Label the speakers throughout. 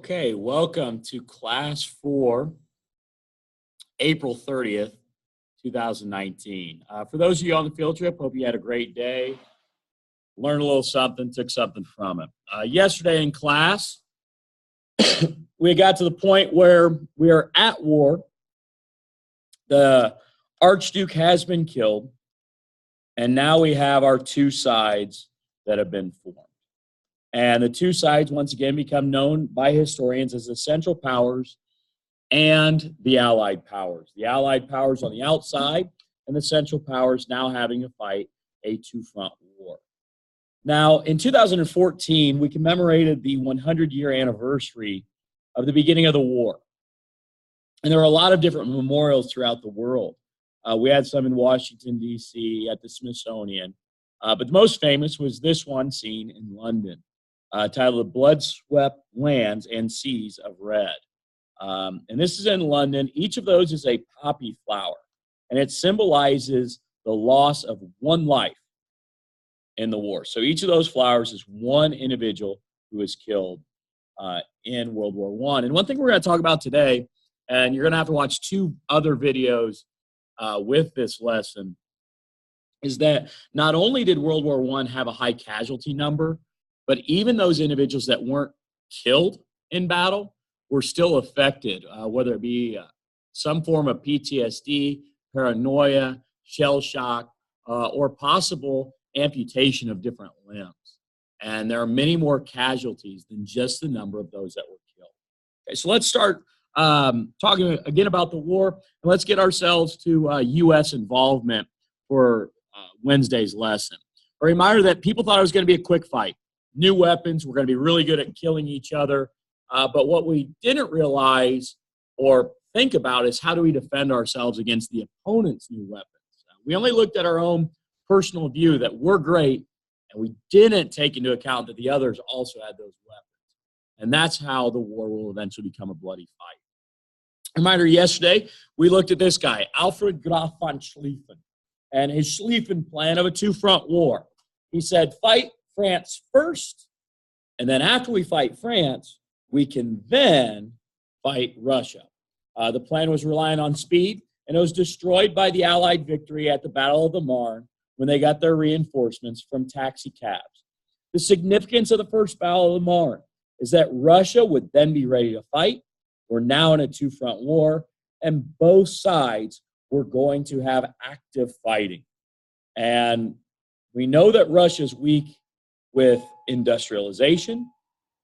Speaker 1: Okay, welcome to class for April 30th, 2019. For those of you on the field trip, hope you had a great day, learned a little something, took something from it. Yesterday in class, we got to the point where we are at war. The Archduke has been killed, and now we have our two sides that have been formed. And the two sides, once again, become known by historians as the Central Powers and the Allied Powers. The Allied Powers on the outside and the Central Powers now having to fight a two-front war. Now, in 2014, we commemorated the 100-year anniversary of the beginning of the war. And there are a lot of different memorials throughout the world. We had some in Washington, D.C., at the Smithsonian. But the most famous was this one seen in London. Titled The Blood-Swept Lands and Seas of Red. And this is in London. Each of those is a poppy flower, and it symbolizes the loss of one life in the war. So each of those flowers is one individual who was killed in World War I. And one thing we're going to talk about today, and you're going to have to watch two other videos with this lesson, is that not only did World War I have a high casualty number, but even those individuals that weren't killed in battle were still affected, whether it be some form of PTSD, paranoia, shell shock, or possible amputation of different limbs. And there are many more casualties than just the number of those that were killed. Okay, so let's start talking again about the war, and let's get ourselves to U.S. involvement for Wednesday's lesson. A reminder that people thought it was going to be a quick fight. New weapons, we're going to be really good at killing each other. But what we didn't realize or think about is how do we defend ourselves against the opponent's new weapons? We only looked at our own personal view that we're great, and we didn't take into account that the others also had those weapons. And that's how the war will eventually become a bloody fight. Reminder, yesterday, we looked at this guy, Alfred Graf von Schlieffen, and his Schlieffen plan of a two-front war. He said, fight France first, and then after we fight France, we can then fight Russia. The plan was relying on speed, and it was destroyed by the Allied victory at the Battle of the Marne when they got their reinforcements from taxi cabs. The significance of the first Battle of the Marne is that Russia would then be ready to fight. We're now in a two-front war, and both sides were going to have active fighting. And we know that Russia's weak with industrialization,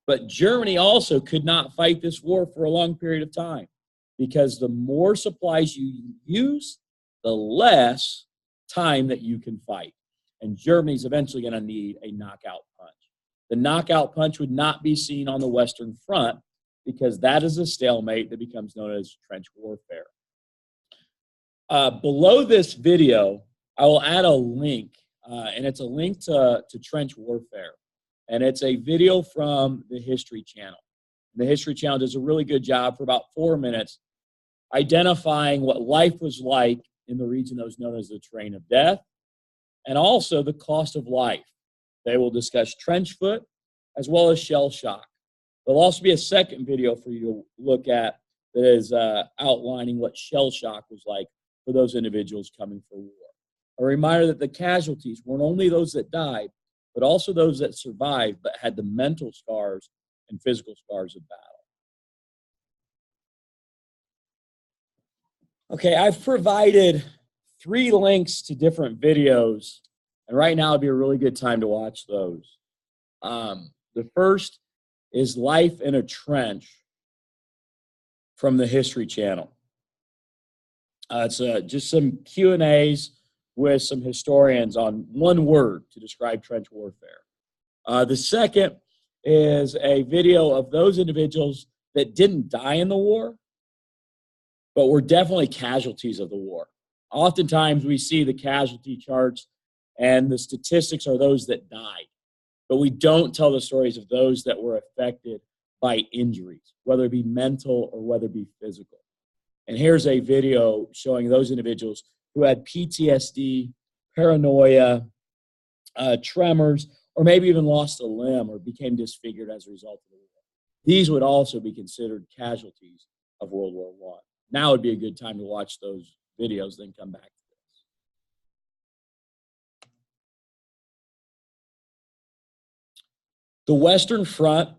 Speaker 1: but Germany also could not fight this war for a long period of time because the more supplies you use, the less time that you can fight. And Germany's eventually going to need a knockout punch. The knockout punch would not be seen on the Western Front because that is a stalemate that becomes known as trench warfare. Below this video, I will add a link. And it's a link to trench warfare. And it's a video from the History Channel. The History Channel does a really good job for about 4 minutes identifying what life was like in the region that was known as the Train of Death, and also the cost of life. They will discuss trench foot as well as shell shock. There'll also be a second video for you to look at that is outlining what shell shock was like for those individuals coming for war. A reminder that the casualties weren't only those that died, but also those that survived but had the mental scars and physical scars of battle. Okay, I've provided 3 links to different videos, and right now would be a really good time to watch those. The first is Life in a Trench from the History Channel. It's just some Q&As with some historians on one word to describe trench warfare. The second is a video of those individuals that didn't die in the war, but were definitely casualties of the war. Oftentimes we see the casualty charts and the statistics are those that died, but we don't tell the stories of those that were affected by injuries, whether it be mental or whether it be physical. And here's a video showing those individuals who had PTSD, paranoia, tremors, or maybe even lost a limb or became disfigured as a result of the war. These would also be considered casualties of World War I. Now would be a good time to watch those videos, then come back to this. The Western Front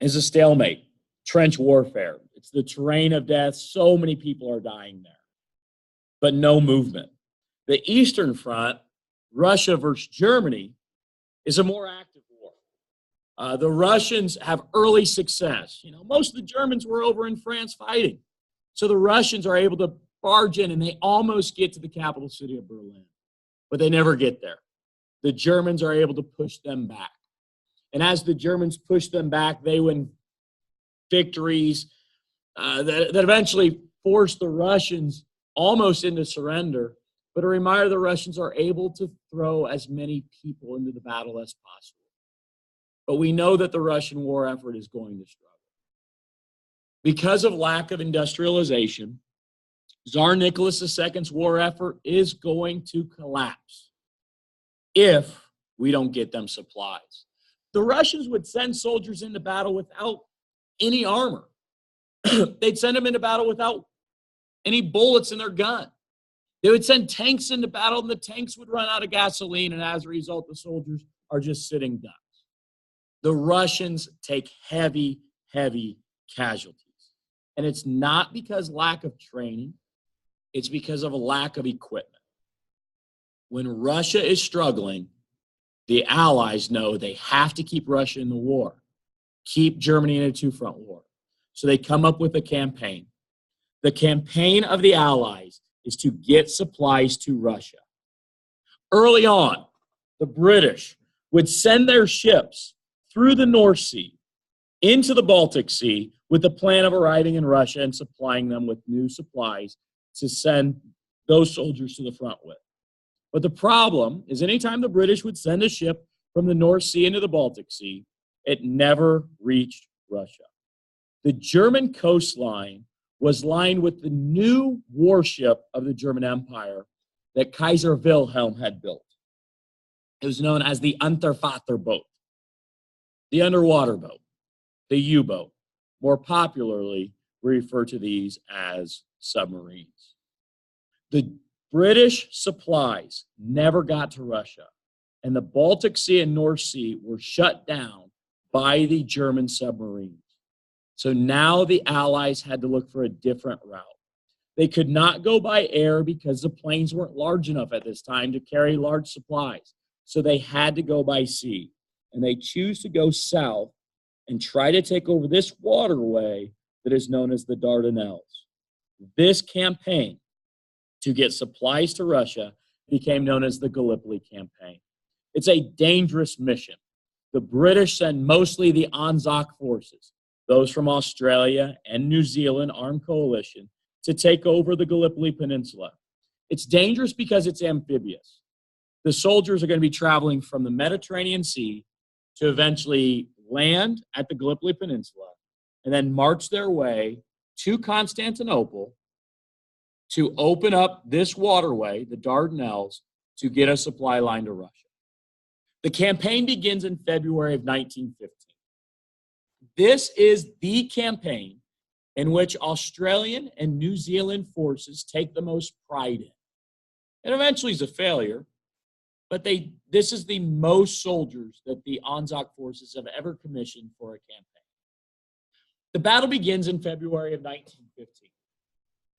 Speaker 1: is a stalemate, trench warfare. It's the terrain of death. So many people are dying there, but no movement. The Eastern Front, Russia versus Germany, is a more active war. The Russians have early success. Most of the Germans were over in France fighting. So the Russians are able to barge in, and they almost get to the capital city of Berlin, but they never get there. The Germans are able to push them back. And as the Germans push them back, they win victories that eventually force the Russians almost into surrender. But a reminder, the Russians are able to throw as many people into the battle as possible. But we know that the Russian war effort is going to struggle. Because of lack of industrialization, Tsar Nicholas II's war effort is going to collapse if we don't get them supplies. The Russians would send soldiers into battle without any armor. They'd send them into battle without any bullets in their gun. They would send tanks into battle, and the tanks would run out of gasoline, and as a result, the soldiers are just sitting ducks. The Russians take heavy, heavy casualties. And it's not because lack of training. It's because of a lack of equipment. When Russia is struggling, the Allies know they have to keep Russia in the war, keep Germany in a two-front war. So they come up with a campaign. The campaign of the Allies is to get supplies to Russia. Early on, the British would send their ships through the North Sea into the Baltic Sea with the plan of arriving in Russia and supplying them with new supplies to send those soldiers to the front with. But the problem is anytime the British would send a ship from the North Sea into the Baltic Sea, it never reached Russia. The German coastline was lined with the new warship of the German Empire that Kaiser Wilhelm had built. It was known as the Unterwasser boat, the underwater boat, the U-boat. More popularly, we refer to these as submarines. The British supplies never got to Russia, and the Baltic Sea and North Sea were shut down by the German submarines. So now the Allies had to look for a different route. They could not go by air because the planes weren't large enough at this time to carry large supplies. So they had to go by sea, and they choose to go south and try to take over this waterway that is known as the Dardanelles. This campaign to get supplies to Russia became known as the Gallipoli campaign. It's a dangerous mission. The British send mostly the Anzac forces, those from Australia and New Zealand armed coalition, to take over the Gallipoli Peninsula. It's dangerous because it's amphibious. The soldiers are going to be traveling from the Mediterranean Sea to eventually land at the Gallipoli Peninsula and then march their way to Constantinople to open up this waterway, the Dardanelles, to get a supply line to Russia. The campaign begins in February of 1915. This is the campaign in which Australian and New Zealand forces take the most pride in. It eventually is a failure, but this is the most soldiers that the Anzac forces have ever commissioned for a campaign. The battle begins in February of 1915.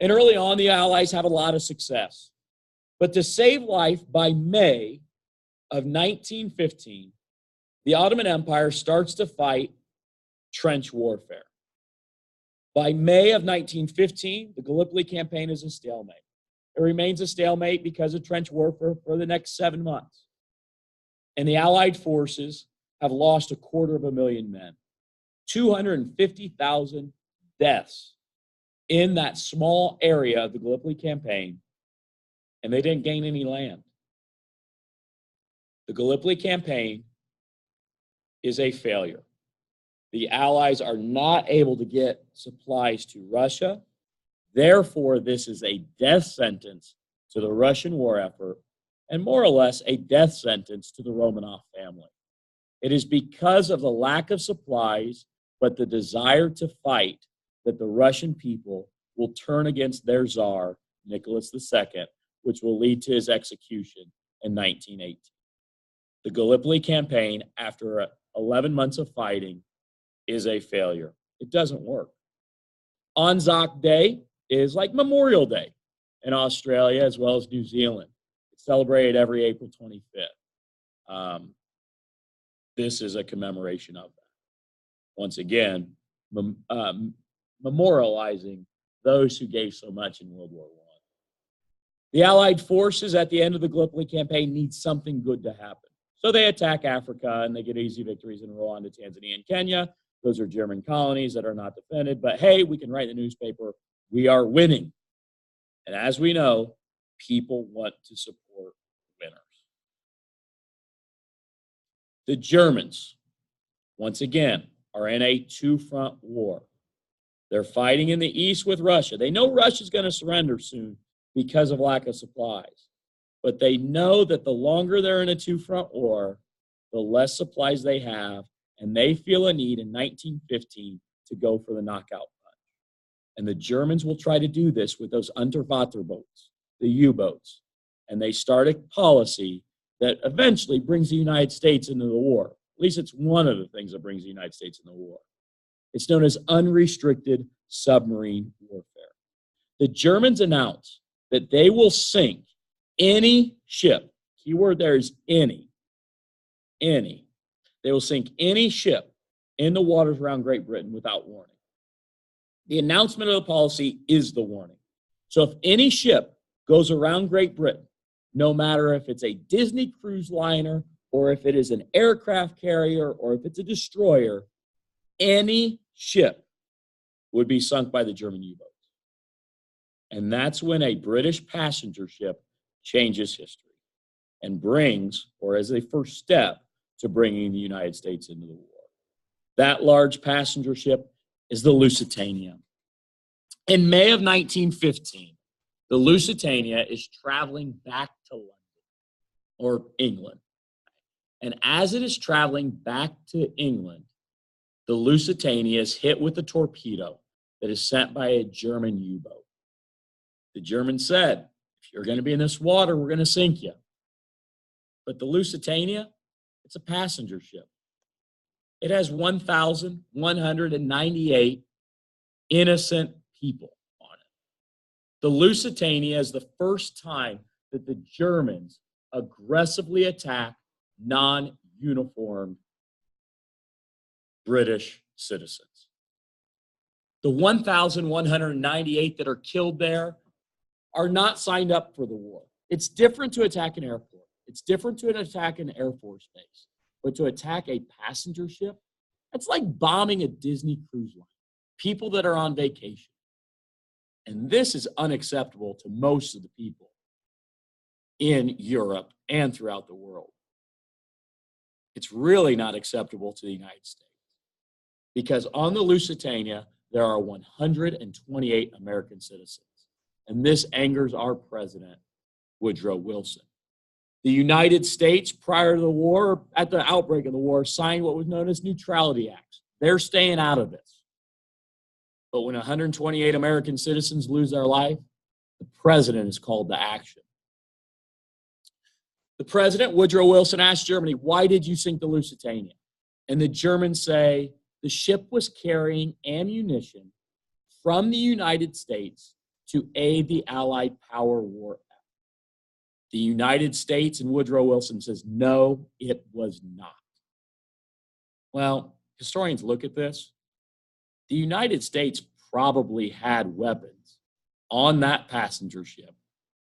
Speaker 1: And early on, the Allies have a lot of success. But to save life, by May of 1915, the Ottoman Empire starts to fight trench warfare. By May of 1915, the Gallipoli campaign is a stalemate. It remains a stalemate because of trench warfare for the next 7 months. And the Allied forces have lost 250,000 men, 250,000 deaths in that small area of the Gallipoli campaign, and they didn't gain any land. The Gallipoli campaign is a failure. The Allies are not able to get supplies to Russia. Therefore, this is a death sentence to the Russian war effort and more or less a death sentence to the Romanov family. It is because of the lack of supplies but the desire to fight that the Russian people will turn against their Tsar, Nicholas II, which will lead to his execution in 1918. The Gallipoli campaign, after 11 months of fighting, is a failure. It doesn't work. Anzac Day is like Memorial Day in Australia as well as New Zealand. It's celebrated every April 25th. This is a commemoration of that. Once again, memorializing those who gave so much in World War I. The Allied forces at the end of the Gallipoli campaign need something good to happen. So they attack Africa and they get easy victories in Rwanda, Tanzania, and Kenya. Those are German colonies that are not defended. But hey, we can write in the newspaper, we are winning. And as we know, people want to support winners. The Germans, once again, are in a two-front war. They're fighting in the east with Russia. They know Russia's going to surrender soon because of lack of supplies. But they know that the longer they're in a two-front war, the less supplies they have, and they feel a need in 1915 to go for the knockout punch. And the Germans will try to do this with those Unterwasserboats, the U-boats. And they start a policy that eventually brings the United States into the war. At least it's one of the things that brings the United States into the war. It's known as unrestricted submarine warfare. The Germans announce that they will sink any ship. Keyword there is any. Any. They will sink any ship in the waters around Great Britain without warning. The announcement of the policy is the warning. So if any ship goes around Great Britain, no matter if it's a Disney cruise liner or if it is an aircraft carrier or if it's a destroyer, any ship would be sunk by the German U-boats. And that's when a British passenger ship changes history and brings, or as a first step, to bringing the United States into the war. That large passenger ship is the Lusitania. In May of 1915, the Lusitania is traveling back to London, or England. And as it is traveling back to England, the Lusitania is hit with a torpedo that is sent by a German U-boat. The Germans said, if you're going to be in this water, we're going to sink you. But the Lusitania, it's a passenger ship. It has 1,198 innocent people on it. The Lusitania is the first time that the Germans aggressively attack non-uniformed British citizens. The 1,198 that are killed there are not signed up for the war. It's different to attack an airport. It's different to attack an Air Force base. But to attack a passenger ship, it's like bombing a Disney cruise line. People that are on vacation. And this is unacceptable to most of the people in Europe and throughout the world. It's really not acceptable to the United States. Because on the Lusitania, there are 128 American citizens. And this angers our president, Woodrow Wilson. The United States, prior to the war, at the outbreak of the war, signed what was known as neutrality acts. They're staying out of this. But when 128 American citizens lose their life, the president is called to action. The president, Woodrow Wilson, asked Germany, why did you sink the Lusitania? And the Germans say the ship was carrying ammunition from the United States to aid the Allied power war effort. The United States and Woodrow Wilson says, no, it was not. Well, historians look at this. The United States probably had weapons on that passenger ship,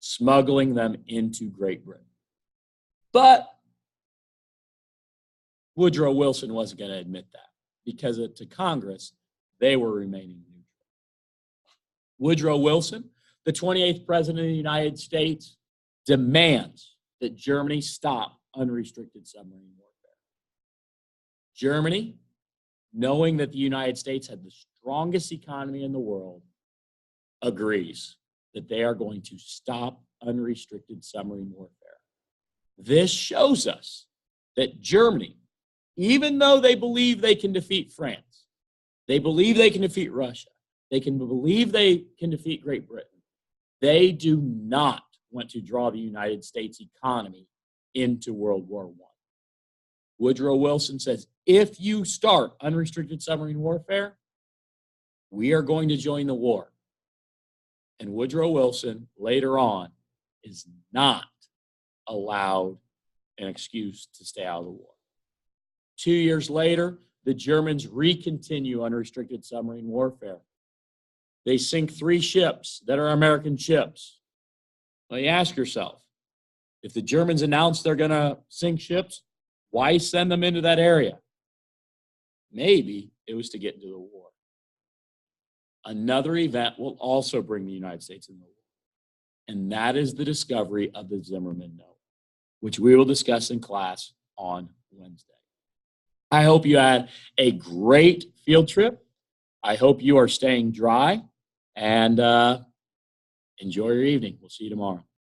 Speaker 1: smuggling them into Great Britain. But Woodrow Wilson wasn't going to admit that because to Congress, they were remaining neutral. Woodrow Wilson, the 28th president of the United States, demands that Germany stop unrestricted submarine warfare. Germany, knowing that the United States had the strongest economy in the world, agrees that they are going to stop unrestricted submarine warfare. This shows us that Germany, even though they believe they can defeat France, They believe they can defeat Russia. They can believe they can defeat Great Britain. They do not want to draw the United States economy into World War I. Woodrow Wilson says, if you start unrestricted submarine warfare, we are going to join the war. And Woodrow Wilson, later on, is not allowed an excuse to stay out of the war. 2 years later, the Germans recontinue unrestricted submarine warfare. They sink 3 ships that are American ships. Well, you ask yourself, if the Germans announce they're going to sink ships, why send them into that area? Maybe it was to get into the war. Another event will also bring the United States into the war, and that is the discovery of the Zimmerman note, which we will discuss in class on Wednesday. I hope you had a great field trip. I hope you are staying dry, and enjoy your evening. We'll see you tomorrow.